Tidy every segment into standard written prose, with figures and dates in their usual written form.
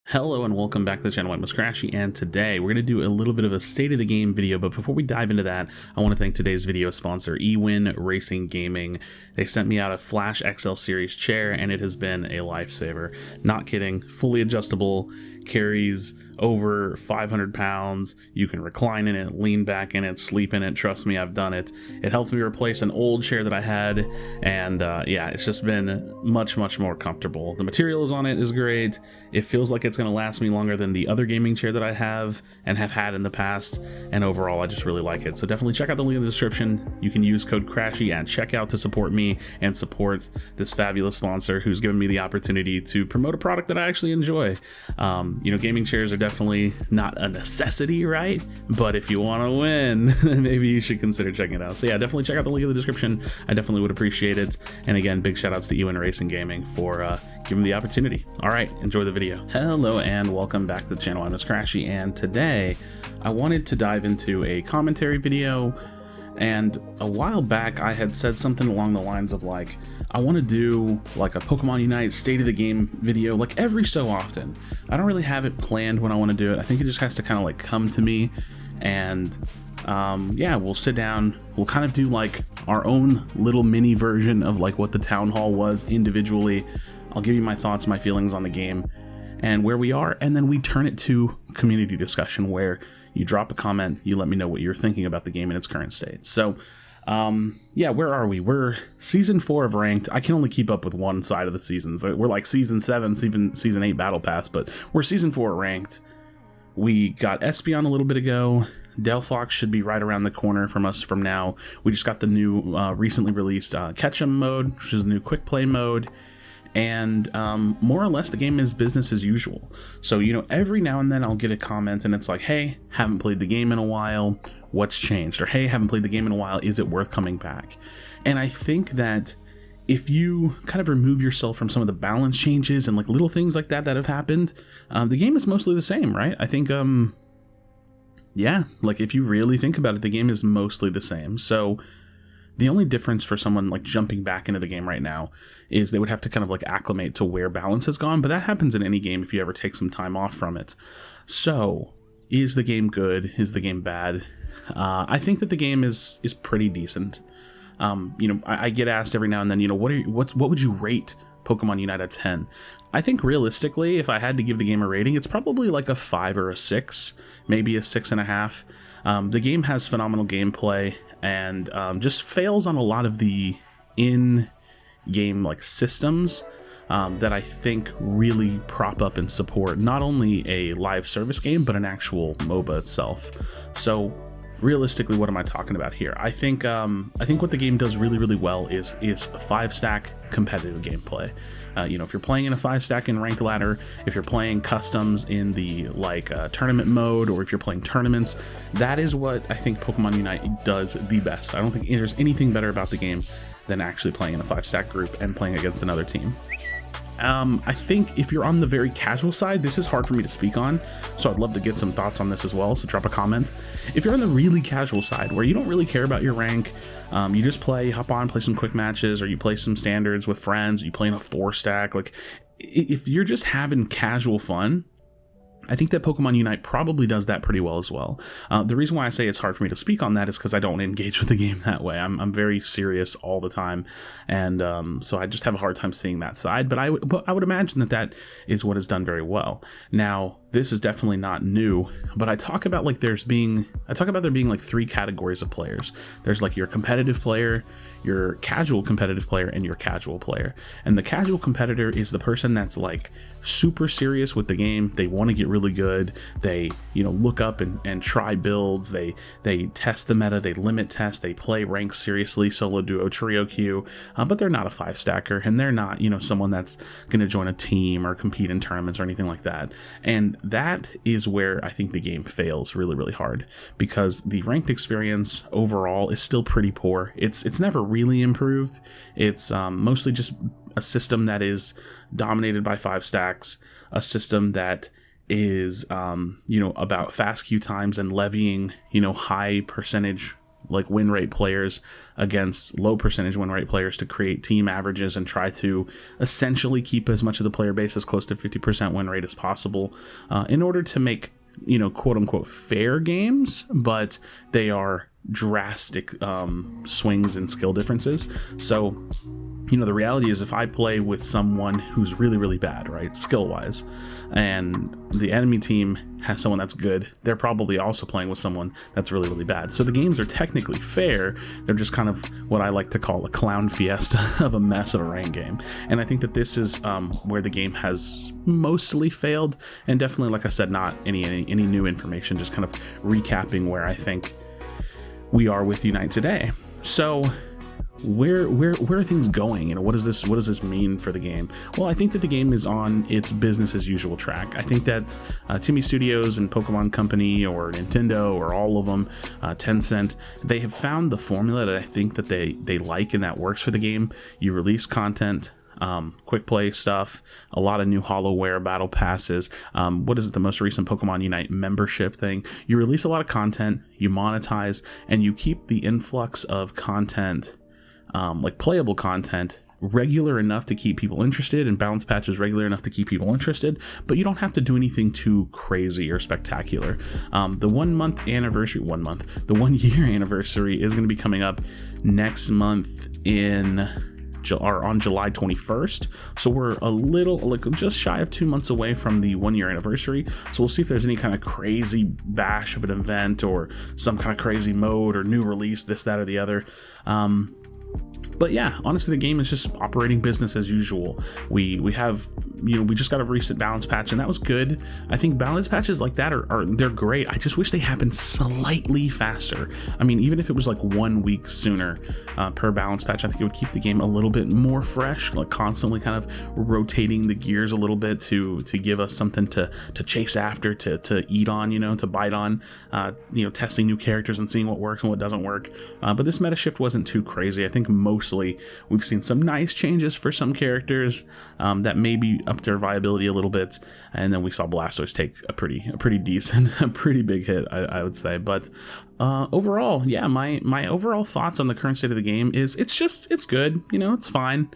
Hello and welcome back to the channel. I'm Krashy, and today we're going to do a little bit of a state of the game video, but before we dive into that, I want to thank today's video sponsor, eWin Racing Gaming. They sent me out a Flash XL Series chair, and it has been a lifesaver. Not kidding, fully adjustable, carries over 500 pounds. You can recline in it, lean back in it, sleep in it. Trust me, I've done it. It helped me replace an old chair that I had, and yeah, it's just been much more comfortable. The materials on it is great. It feels like it's going to last me longer than the other gaming chair that I have and have had in the past, and overall I just really like it. So definitely check out the link in the description. You can use code KRASHY at checkout to support me and support this fabulous sponsor who's given me the opportunity to promote a product that I actually enjoy. You know, gaming chairs are definitely not a necessity, right? But if you want to win, maybe you should consider checking it out. So yeah, definitely check out the link in the description. I definitely would appreciate it. And again, big shout outs to eWin Racing Gaming for giving me the opportunity. All right, enjoy the video. Hello and welcome back to the channel. I'm Krashy, and today I wanted to dive into a commentary video. And a while back I had said something along the lines of like, I want to do like a Pokemon Unite state of the game video like every so often. I don't really have it planned when I want to do it. I think it just has to kind of like come to me, and yeah, we'll sit down, we'll kind of do like our own little mini version of like what the town hall was individually. I'll give you my thoughts, my feelings on the game and where we are, and then we turn it to community discussion where you drop a comment, you let me know what you're thinking about the game in its current state. So yeah, where are we? We're season 4 of ranked. I can only keep up with one side of the seasons. We're like season 7, season 8 battle pass, but we're season 4 ranked. We got Espeon a little bit ago. DELPHOX should be right around the corner from us from now. We just got the new recently released Ketchum mode, which is a new quick play mode. And more or less the game is business as usual. So, you know, every now and then I'll get a comment and it's like, hey, haven't played the game in a while, what's changed? Or hey, haven't played the game in a while, is it worth coming back? And I think that if you kind of remove yourself from some of the balance changes and like little things like that have happened, the game is mostly the same, right? I think yeah, like if you really think about it, the game is mostly the same. So the only difference for someone like jumping back into the game right now is they would have to kind of like acclimate to where balance has gone, but that happens in any game if you ever take some time off from it. So is the game good? Is the game bad? I think that the game is pretty decent. You know, I get asked every now and then, you know, what would you rate Pokemon Unite at 10? I think realistically, if I had to give the game a rating, it's probably like a 5 or a 6, maybe a 6.5. The game has phenomenal gameplay and just fails on a lot of the in-game like systems that I think really prop up and support not only a live service game but an actual MOBA itself. So realistically, what am I talking about here? I think what the game does really well is 5-stack competitive gameplay. You know, if you're playing in a 5-stack in ranked ladder, if you're playing customs in the like tournament mode, or if you're playing tournaments, that is what I think Pokemon Unite does the best. I don't think there's anything better about the game than actually playing in a 5-stack group and playing against another team. I think if you're on the very casual side, this is hard for me to speak on, so I'd love to get some thoughts on this as well, so drop a comment. If you're on the really casual side, where you don't really care about your rank, you just hop on, play some quick matches, or you play some standards with friends, you play in a 4-stack, like, if you're just having casual fun, I think that Pokemon Unite probably does that pretty well as well. The reason why I say it's hard for me to speak on that is because I don't engage with the game that way. I'm very serious all the time, and so I just have a hard time seeing that side. But I would imagine that is what is done very well. Now, this is definitely not new, but I talk about there being like 3 categories of players. There's like your competitive player, your casual competitive player, and your casual player. And the casual competitor is the person that's like super serious with the game. They want to get really good. They, you know, look up and try builds. They test the meta. They limit test. They play rank seriously, solo, duo, trio queue. But they're not a 5-stacker, and they're not, you know, someone that's going to join a team or compete in tournaments or anything like that. And that is where I think the game fails really hard, because the ranked experience overall is still pretty poor. It's never really improved. It's mostly just a system that is dominated by 5-stacks, a system that is you know, about fast queue times and levying, you know, high percentage like win rate players against low percentage win rate players to create team averages and try to essentially keep as much of the player base as close to 50% win rate as possible, in order to make, you know, quote unquote fair games, but they are drastic swings in skill differences. So, you know, the reality is if I play with someone who's really, really bad, right, skill wise, and the enemy team has someone that's good, they're probably also playing with someone that's really, really bad. So the games are technically fair. They're just kind of what I like to call a clown fiesta of a mess of a ranked game. And I think that this is where the game has mostly failed. And definitely, like I said, not any new information, just kind of recapping where I think we are with Unite today. So where are things going? You know, what does this mean for the game? Well, I think that the game is on its business as usual track. I think that Timmy Studios and Pokemon Company or Nintendo or all of them, Tencent, they have found the formula that I think that they like and that works for the game. You release content, quick play stuff, a lot of new HoloWare battle passes. What is it? The most recent Pokemon Unite membership thing. You release a lot of content, you monetize, and you keep the influx of content, like playable content, regular enough to keep people interested, and balance patches regular enough to keep people interested, but you don't have to do anything too crazy or spectacular. The 1 year anniversary is going to be coming up next month on July 21st. So we're a little, like, just shy of 2 months away from the 1 year anniversary. So we'll see if there's any kind of crazy bash of an event or some kind of crazy mode or new release, this, that, or the other. But yeah, honestly, the game is just operating business as usual. We have, you know, we just got a recent balance patch, and that was good. I think balance patches like that they're great. I just wish they happened slightly faster. I mean, even if it was like 1 week sooner per balance patch, I think it would keep the game a little bit more fresh, like constantly kind of rotating the gears a little bit to give us something to chase after, to eat on, you know, to bite on, you know, testing new characters and seeing what works and what doesn't work. But this meta shift wasn't too crazy. I think mostly we've seen some nice changes for some characters that maybe upped their viability a little bit, and then we saw Blastoise take a pretty decent, a pretty big hit, I would say. But overall, yeah, my overall thoughts on the current state of the game is it's good, you know, it's fine.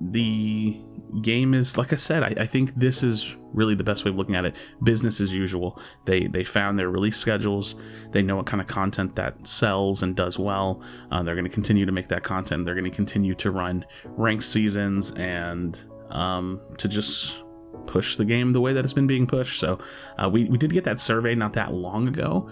The game is, like I said, I think this is really the best way of looking at it. Business as usual. They found their release schedules. They know what kind of content that sells and does well. They're going to continue to make that content. They're going to continue to run ranked seasons and to just push the game the way that it's been being pushed. So we did get that survey not that long ago.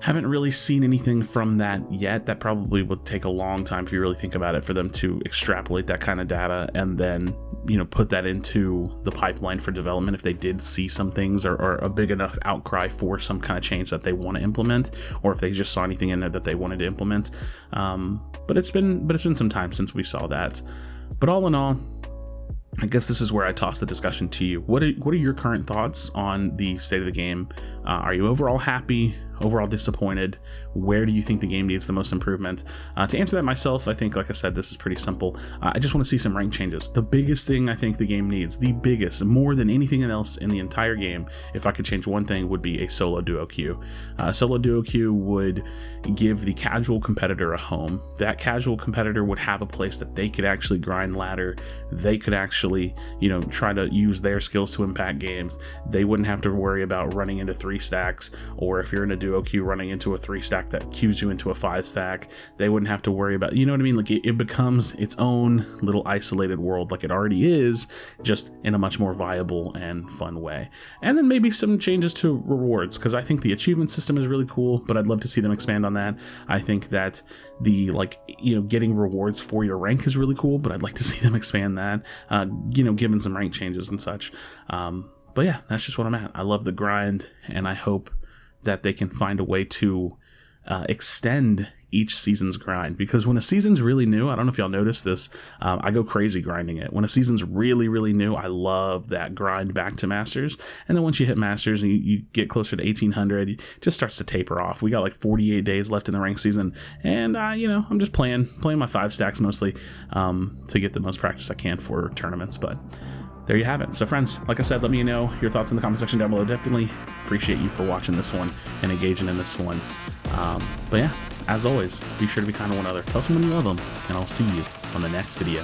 Haven't really seen anything from that yet. That probably would take a long time, if you really think about it, for them to extrapolate that kind of data and then, you know, put that into the pipeline for development if they did see some things or a big enough outcry for some kind of change that they want to implement, or if they just saw anything in there that they wanted to implement. But it's been some time since we saw that. But all in all, I guess this is where I toss the discussion to you. What are your current thoughts on the state of the game? Are you overall happy? Overall disappointed? Where do you think the game needs the most improvement? To answer that myself, I think, like I said, this is pretty simple. I just want to see some rank changes. The biggest thing I think the game needs, the biggest, more than anything else in the entire game, if I could change one thing, would be a solo duo queue. Solo duo queue would give the casual competitor a home. That casual competitor would have a place that they could actually grind ladder. They could actually, you know, try to use their skills to impact games. They wouldn't have to worry about running into 3 stacks, or if you're in a duo queue running into a 3 stack that queues you into a 5 stack, they wouldn't have to worry about, you know what I mean? Like it becomes its own little isolated world, like it already is, just in a much more viable and fun way. And then maybe some changes to rewards, because I think the achievement system is really cool, but I'd love to see them expand on that. I think that the, like, you know, getting rewards for your rank is really cool, but I'd like to see them expand that, you know, given some rank changes and such. But yeah, that's just what I'm at. I love the grind, and I hope that they can find a way to extend each season's grind, because when a season's really new, I don't know if y'all noticed this, I go crazy grinding it. When a season's really, really new, I love that grind back to Masters, and then once you hit Masters and you get closer to 1800, it just starts to taper off. We got like 48 days left in the ranked season, and you know, I'm just playing my 5 stacks mostly to get the most practice I can for tournaments. But there you have it. So friends, like I said, let me know your thoughts in the comment section down below. Definitely appreciate you for watching this one and engaging in this one. But yeah, as always, be sure to be kind to one another. Tell someone you love them, and I'll see you on the next video.